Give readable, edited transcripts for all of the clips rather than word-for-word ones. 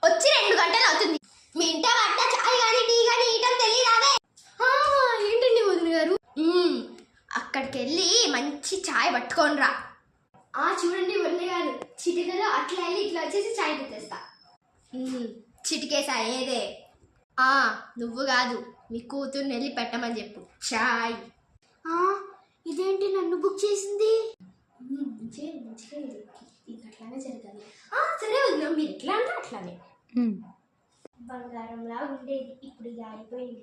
వచ్చి 2 గంటలు అవుతుంది. మీ ఇంట వంట చాయ్ కానీ టీ కానీ ఇయటం తెలియదాదే? ఏంటండి వదిన గారు? అక్కడికి వెళ్ళి మంచి చాయ్ పట్టుకొని రా. చూడండి వదిన గారు, చిటికలో అట్లా వెళ్ళి ఇట్లా వచ్చేసి చాయ్ పెట్టేస్తా. చిటికేసా ఏదే? నువ్వు కాదు, మీ కూతుర్ని వెళ్ళి పెట్టమని చెప్పు చాయ్. ఇదేంటి నన్ను బుక్ చేసింది? అట్లానే జరగాలి. సరే వదిన, మీరు ఎట్లా అంటే అట్లానే. బంగారంలా ఉండేది ఇప్పుడు ఇది అయిపోయింది.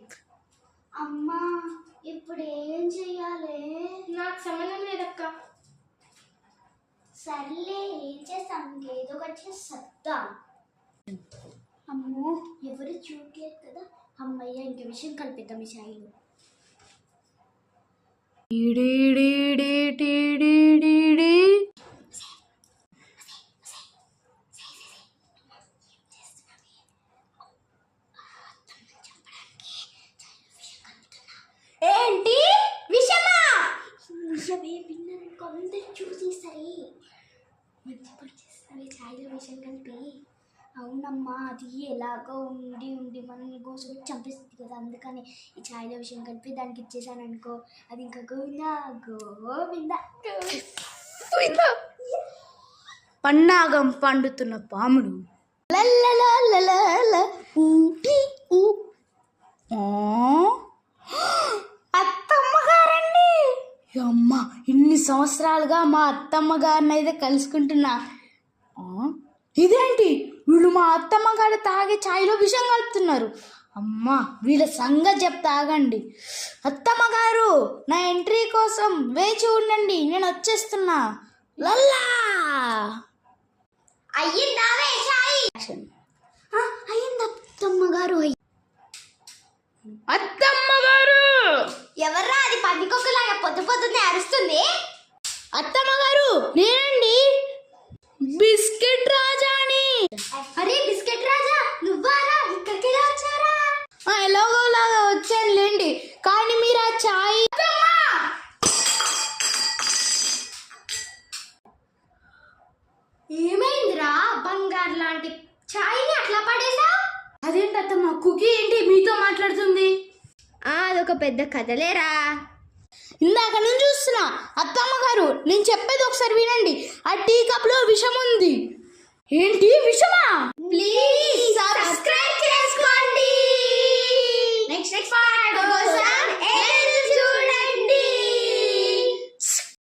అమ్మా ఇప్పుడు ఏం చెయ్యాలి? నాకు సంబంధం లేదక్క. సర్లే ఏం చేస్తాం, ఏదో ఒకటి చేద్దాం. అమ్మో ఎవరు చూడలేదు కదా, అమ్మయ్య ఇంక విషయం కలిపిద్దాం ఈ చాయిలో. ఏంటి విషమా? విషమే విన్నాను, అందరు చూసేసరి మంచి పని చేస్తాను చాయ్లో విషయం కలిపి. అవునమ్మా, అది ఎలాగో ఉండి మనల్ని కోసం చంపేస్తుంది కదా, అందుకని ఈ చాయ్లో విషయం కలిపి దానికి ఇచ్చేసాను అనుకో, అది ఇంకా గోవిందా గోవిందా గోవిందా. పన్నాగం పండుతున్న పాముడు అత్తమ్మగారండి. అమ్మ, ఇన్ని సంవత్సరాలుగా మా అత్తమ్మ గారిని అయితే కలుసుకుంటున్నా. ఇదేంటి వీళ్ళు మా అత్తమ్మ గారు తాగే ఛాయ్లో విషం కలుపుతున్నారు? అమ్మ, వీళ్ళ సంగతి చెప్తా ఆగండి. అత్తమ్మ గారు, నా ఎంట్రీ కోసం వేచి ఉండండి, నేను వచ్చేస్తున్నా. లల్లా అయ్యిందావే చాయ్? అయ్యింది అత్తమ్మ గారు. అత్తమ్మ గారు ఎవర్రా అది? పందికొక్కలాగా పొద్దున్నే అరుస్తుంది. అత్తమ్మ గారు, నేనండి, బిస్కెట్ రాజాని. అరే బిస్కెట్ రాజా, నువ్వారా? ఇక్కడికి వచ్చారా? ఎలాగోలాగా వచ్చానులేండి, కానీ మీరు ఆ చాయ్. ఏమైందిరా? బంగారు లాంటి చాయ్ని అట్లా పడేసా? అదేంటి అత్తమ్మ, కుకీ ఏంటి మీతో మాట్లాడుతుంది? అదొక పెద్ద కథలేరా. ఇందాక నేను చూస్తున్నా. అత్తమ్మ గారు, నేను చెప్పేది ఒకసారి వినండి. ఆ టీ కప్ లో విషం ఉంది. ఏంటి విషమా? Please subscribe.